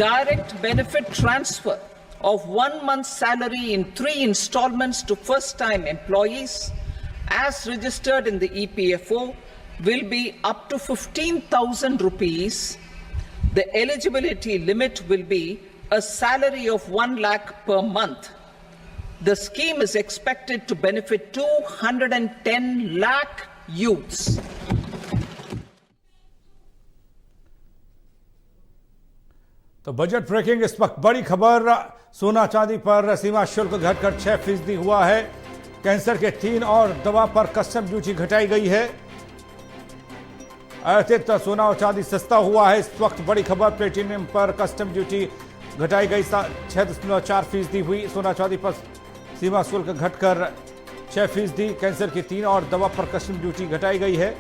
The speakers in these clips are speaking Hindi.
direct benefit transfer of 1 month's salary in 3 installments to first-time employees as registered in the EPFO will be up to 15,000 rupees. The eligibility limit will be a salary of 1 lakh per month. The scheme is expected to benefit 210 lakh youths. तो बजट ब्रेकिंग इस वक्त बड़ी खबर, सोना चांदी पर सीमा शुल्क घटकर 6% हुआ है। कैंसर के 3 और दवा पर कस्टम ड्यूटी घटाई गई है। अतिरिक्त सोना और चांदी सस्ता हुआ है। इस वक्त बड़ी खबर, प्लेटिनियम पर कस्टम ड्यूटी घटाई गई, 6.4% हुई। सोना चांदी पर सीमा शुल्क घटकर 6%। कैंसर की 3 और दवा पर कस्टम ड्यूटी घटाई गई है।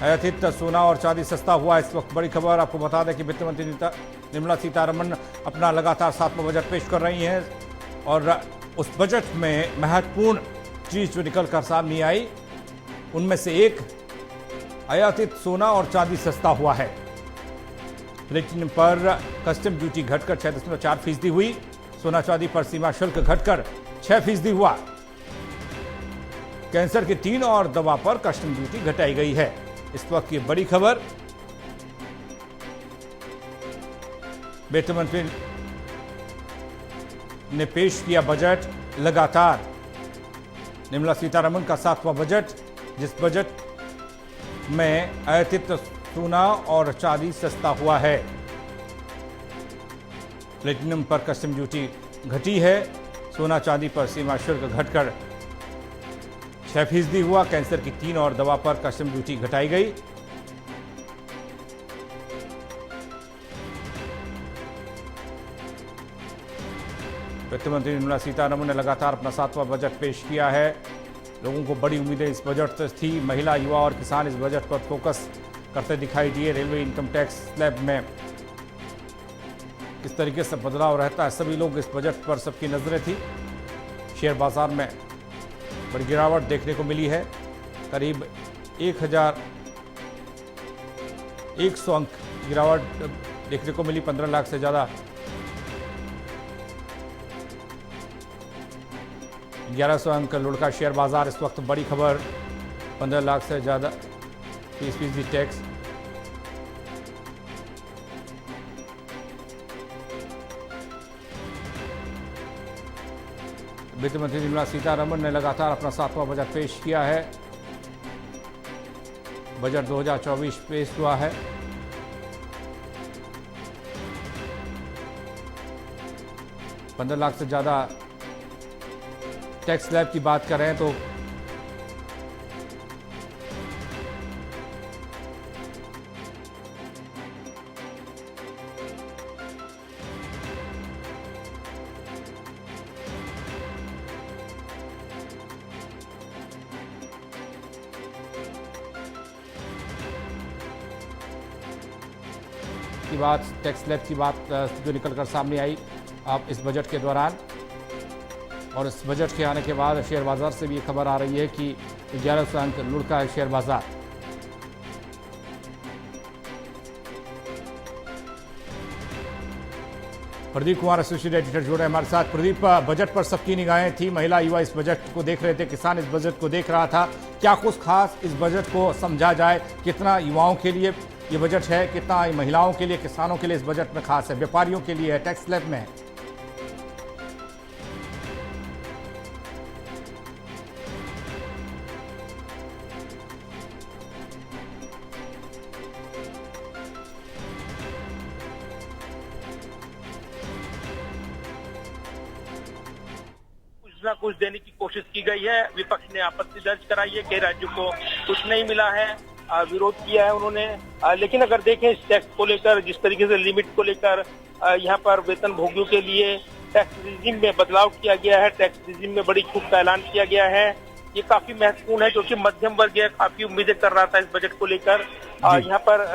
अतिरिक्त सोना और चांदी सस्ता हुआ। इस वक्त बड़ी खबर आपको बता दें कि वित्त मंत्री निर्मला सीतारमण अपना लगातार 7वां बजट पेश कर रही हैं और उस बजट में महत्वपूर्ण चीज जो निकल कर सामने आई उनमें से एक आयातित सोना और चांदी सस्ता हुआ है। प्लेटिनियम पर कस्टम ड्यूटी घटकर 6.4% हुई। सोना चांदी पर सीमा शुल्क घटकर 6% हुआ। कैंसर की 3 और दवा पर कस्टम ड्यूटी घटाई गई है। इस वक्त की बड़ी खबर, वित्त मंत्री ने पेश किया बजट। लगातार निर्मला सीतारमण का 7वां बजट, जिस बजट में आयातित सोना और चांदी सस्ता हुआ है। प्लेटिनियम पर कस्टम ड्यूटी घटी है। सोना चांदी पर सीमा शुल्क घटकर 6% हुआ। कैंसर की 3 और दवा पर कस्टम ड्यूटी घटाई गई। वित्त मंत्री निर्मला सीतारमण ने लगातार अपना 7वां बजट पेश किया है। लोगों को बड़ी उम्मीदें इस बजट से थी। महिला, युवा और किसान इस बजट पर फोकस करते दिखाई दिए। रेलवे इनकम टैक्स स्लैब में किस तरीके से बदलाव रहता है, सभी लोग इस बजट पर सबकी नजरें थी। शेयर बाजार में बड़ी गिरावट देखने को मिली है। करीब 1100 अंक गिरावट देखने को मिली। 15 लाख से ज्यादा 1100 अंक लुढ़का शेयर बाजार। इस वक्त बड़ी खबर, 15 लाख से ज्यादा 30% टैक्स। वित्त मंत्री निर्मला सीतारमण ने लगातार अपना 7वां बजट पेश किया है। बजट 2024 पेश हुआ है। $15 लाख से ज्यादा टैक्स स्लैब की बात करें तो की बात, टैक्स स्लैब की बात जो निकलकर सामने आई आप इस बजट के दौरान, और इस बजट के आने के बाद शेयर बाजार से भी ये खबर आ रही है कि 1100 अंक लुढ़का है शेयर बाजार। प्रदीप कुमार एसोसिएट एडिटर जुड़े हमारे साथ। प्रदीप, बजट पर सबकी निगाहें थी। महिला, युवा इस बजट को देख रहे थे, किसान इस बजट को देख रहा था। क्या कुछ खास इस बजट को समझा जाए? कितना युवाओं के लिए ये बजट है, कितना महिलाओं के लिए, किसानों के लिए इस बजट में खास है, व्यापारियों के लिए है, टैक्स स्लैब में है? ना कुछ देने की कोशिश की गई है। विपक्ष ने आपत्ति दर्ज कराई है कि राज्यों को कुछ नहीं मिला है, विरोध किया है उन्होंने। लेकिन अगर देखें इस टैक्स को लेकर, जिस तरीके से लिमिट को लेकर यहाँ पर वेतन भोगियों के लिए टैक्स रिजीम में बदलाव किया गया है, टैक्स रिजीम में बड़ी छूट का ऐलान किया गया है, ये काफी महत्वपूर्ण है क्योंकि मध्यम वर्ग काफी उम्मीदें कर रहा था इस बजट को लेकर। यहाँ पर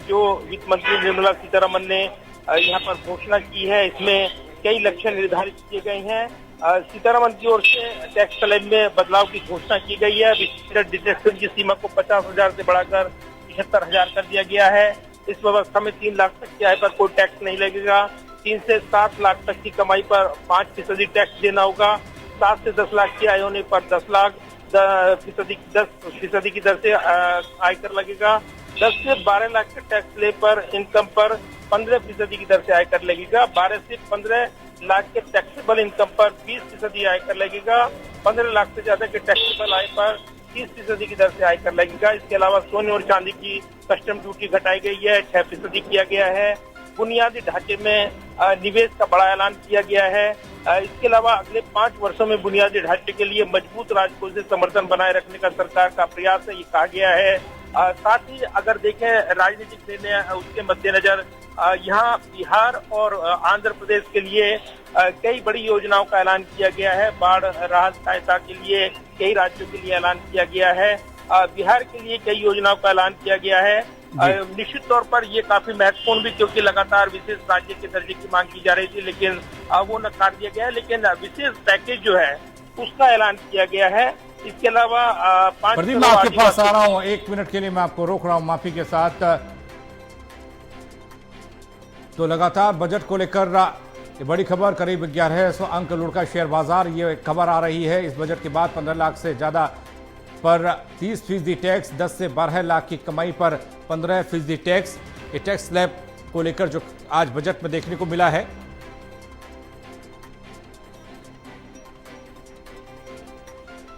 जो वित्त मंत्री निर्मला सीतारमण ने यहाँ पर घोषणा की है, इसमें कई लक्ष्य निर्धारित किए गए हैं। सीतारमण की ओर से टैक्स स्लैब में बदलाव की घोषणा की गई है। विशिष्ट डिडक्शन की सीमा को 50,000 से बढ़ाकर 75,000 कर दिया गया है। इस व्यवस्था में 3 लाख तक की आय पर कोई टैक्स नहीं लगेगा। 3 से 7 लाख तक की कमाई पर 5% टैक्स देना होगा। 7 से 10 लाख की आय होने पर 10% की दर से आयकर लगेगा। 10 से 12 लाख के टैक्स ले पर इनकम पर 15% की दर से आयकर लगेगा। 12 से 15 लाख के टैक्सेबल इनकम पर 20% आयकर लगेगा। 15 लाख से ज्यादा के टैक्सेबल आय पर 30% की दर से आयकर लगेगा। इसके अलावा सोने और चांदी की कस्टम ड्यूटी घटाई गई है, 6% किया गया है। बुनियादी ढांचे में निवेश का बड़ा ऐलान किया गया है। इसके अलावा अगले 5 वर्षों में बुनियादी ढांचे के लिए मजबूत राजकोषीय समर्थन बनाए रखने का सरकार का प्रयास है, ये कहा गया है। साथ ही अगर देखें राजनीतिक निर्णय उसके मद्देनजर यहाँ बिहार और आंध्र प्रदेश के लिए कई बड़ी योजनाओं का ऐलान किया गया है। बाढ़ राहत सहायता के लिए कई राज्यों के लिए ऐलान किया गया है। बिहार के लिए कई योजनाओं का ऐलान किया गया है। निश्चित तौर पर ये काफी महत्वपूर्ण भी, क्योंकि लगातार विशेष राज्य के दर्जे की मांग की जा रही थी, लेकिन वो नकार दिया गया है। लेकिन विशेष पैकेज जो है उसका ऐलान किया गया है। इसके अलावा 5 प्रदीप, मैं आपके पास आ रहा हूं 1 मिनट के लिए, मैं आपको रोक रहा हूं माफी के साथ। तो लगातार बजट को लेकर ये बड़ी खबर, करीब 1100 अंक लुढ़का शेयर बाजार, ये खबर आ रही है। इस बजट के बाद 15 लाख से ज्यादा पर 30% टैक्स, 10 से 12 लाख की कमाई पर 15% टैक्स। ये टैक्स स्लैब को लेकर जो आज बजट में देखने को मिला है।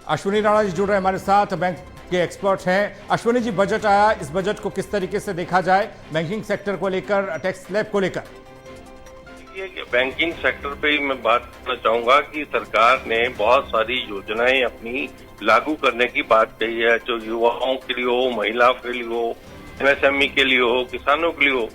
अश्विनी राणा जी जुड़ रहे हैं हमारे साथ, बैंक के एक्सपर्ट हैं। अश्विनी जी, बजट आया, इस बजट को किस तरीके से देखा जाए, बैंकिंग सेक्टर को लेकर, टैक्स स्लैब को लेकर? बैंकिंग सेक्टर पे ही मैं बात करना चाहूंगा कि सरकार ने बहुत सारी योजनाएं अपनी लागू करने की बात कही है, जो युवाओं के लिए हो, महिलाओं के लिए हो, एमएसएमई के लिए हो, किसानों के लिए हो।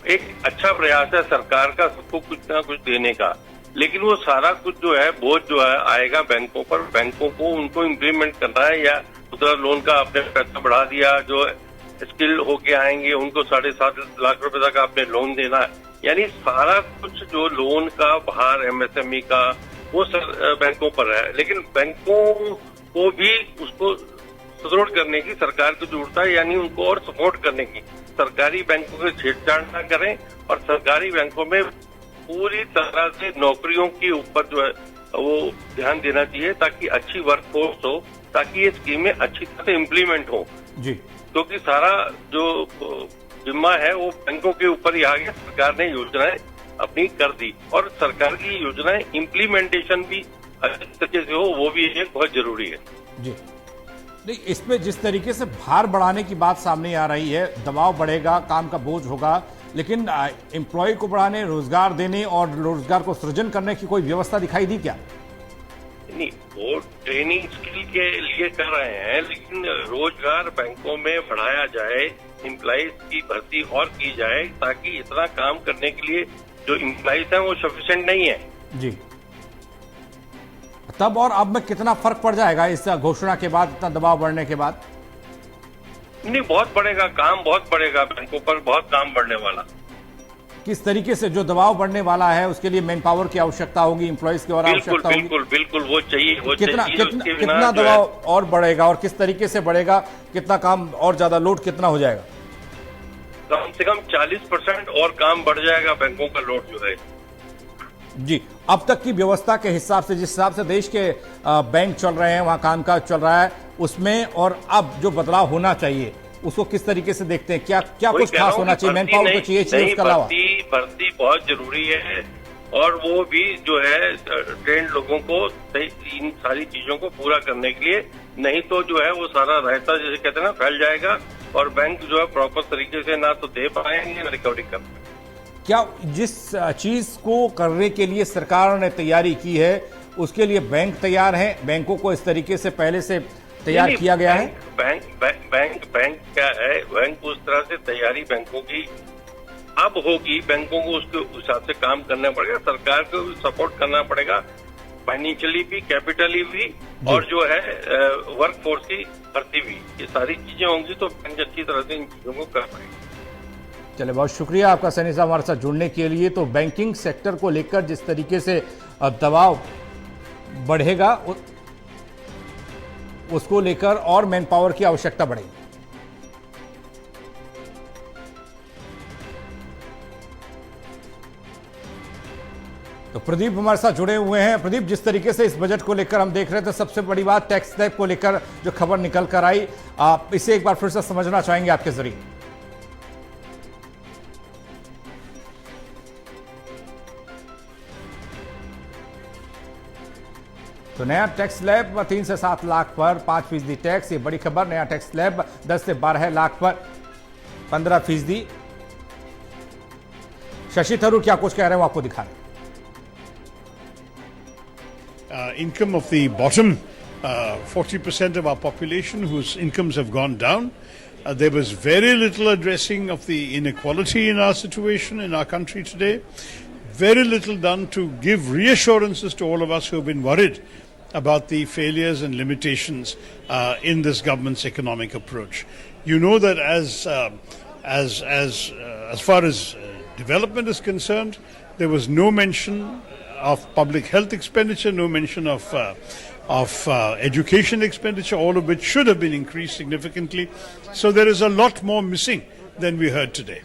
एक अच्छा प्रयास है सरकार का सबको कुछ ना कुछ देने का, लेकिन वो सारा कुछ जो है बोझ जो है आएगा बैंकों पर। बैंकों को उनको इम्प्लीमेंट करना है, या मुद्रा लोन का आपने पैसा बढ़ा दिया, जो स्किल होके आएंगे उनको 7.5 लाख रुपए तक आपने लोन देना है। यानी सारा कुछ जो लोन का भार एमएसएमई का वो बैंकों पर है, लेकिन बैंकों को भी उसको सुदृढ़ करने की सरकार को जरूरत है, यानी उनको और सपोर्ट करने की। सरकारी बैंकों के छेड़छाड़ न करें और सरकारी बैंकों में पूरी तरह से नौकरियों के ऊपर जो है वो ध्यान देना चाहिए, ताकि अच्छी वर्कफोर्स हो, ताकि ये स्कीमें अच्छी तरह से इम्प्लीमेंट हो जी। क्योंकि सारा जो जिम्मा है वो बैंकों के ऊपर ही आ गया। सरकार ने योजनाएं अपनी कर दी, और सरकार की योजनाएं इम्प्लीमेंटेशन भी अच्छे तरीके से हो, वो भी एक बहुत जरूरी है जी। नहीं, इसमें जिस तरीके से भार बढ़ाने की बात सामने आ रही है, दबाव बढ़ेगा, काम का बोझ होगा, लेकिन एम्प्लॉय को बढ़ाने, रोजगार देने और रोजगार को सृजन करने की कोई व्यवस्था दिखाई दी क्या? नहीं, वो ट्रेनिंग स्किल के लिए कर रहे हैं, लेकिन रोजगार बैंकों में बढ़ाया जाए, एम्प्लॉइज की भर्ती और की जाए, ताकि इतना काम करने के लिए जो एम्प्लॉइज हैं वो सफिशिएंट नहीं है जी। तब और अब में कितना फर्क पड़ जाएगा इस घोषणा के बाद, इतना दबाव बढ़ने के बाद? नहीं, बहुत बढ़ेगा, काम बहुत बढ़ेगा, बैंकों पर बहुत काम बढ़ने वाला। किस तरीके से जो दबाव बढ़ने वाला है उसके लिए मैन पावर की आवश्यकता होगी, एम्प्लॉइज की और आवश्यकता होगी? बिल्कुल वो चाहिए, वो कितना दबाव और बढ़ेगा और किस तरीके से बढ़ेगा, कितना काम और ज्यादा लोड कितना हो जाएगा? कम से कम 40% और काम बढ़ जाएगा बैंकों का लोड जो है जी। अब तक की व्यवस्था के हिसाब से, जिस हिसाब से देश के बैंक चल रहे हैं, वहां कामकाज चल रहा है, उसमें और अब जो बदलाव होना चाहिए उसको किस तरीके से देखते हैं? क्या कुछ खास होना चाहिए? मैन पावर को चाहिए उसके अलावा? भर्ती बहुत जरूरी है, और वो भी जो है ट्रेंड लोगों को इन सारी चीजों को पूरा करने के लिए, नहीं तो जो है वो सारा रहता जैसे कहते हैं ना फैल जाएगा, और बैंक जो है प्रॉपर तरीके से ना तो दे पाएंगे ना रिकवरी कर पाएंगे। क्या जिस चीज को करने के लिए सरकार ने तैयारी की है उसके लिए बैंक तैयार हैं? बैंकों को इस तरीके से पहले से तैयार किया गया है? बैंक क्या है, बैंक उस तरह से तैयारी बैंकों की अब होगी, बैंकों को उसके हिसाब से काम करना पड़ेगा, सरकार को भी सपोर्ट करना पड़ेगा, फाइनेंशियली भी, कैपिटली भी, और जो है वर्क फोर्स की भर्ती भी। ये सारी चीजें होंगी तो बैंक अच्छी तरह से इन चीजों को कर पाएंगे। चले, बहुत शुक्रिया आपका सैनी साहब हमारे साथ जुड़ने के लिए। तो बैंकिंग सेक्टर को लेकर जिस तरीके से दबाव बढ़ेगा उसको लेकर और मैन पावर की आवश्यकता बढ़ेगी। तो प्रदीप हमारे साथ जुड़े हुए हैं। प्रदीप, जिस तरीके से इस बजट को लेकर हम देख रहे थे, सबसे बड़ी बात टैक्स स्लैब को लेकर जो खबर निकल कर आई, आप इसे एक बार फिर से समझना चाहेंगे आपके जरिए? तो नया टैक्स स्लैब 3 से 7 लाख पर 5% टैक्स, ये बड़ी खबर। नया टैक्स स्लैब 10 से 12 लाख पर 15%। शशि थरूर क्या कुछ कह रहे हैं वो आपको दिखा रहे हैं। Income of the bottom 40% of our population whose incomes have gone down. There was very little addressing of the inequality in our situation in our country today. Very little done to give reassurances to all of us who have been worried about the failures and limitations in this government's economic approach. You know that as far as development is concerned, there was no mention of public health expenditure, no mention of education expenditure, all of which should have been increased significantly. So there is a lot more missing than we heard today.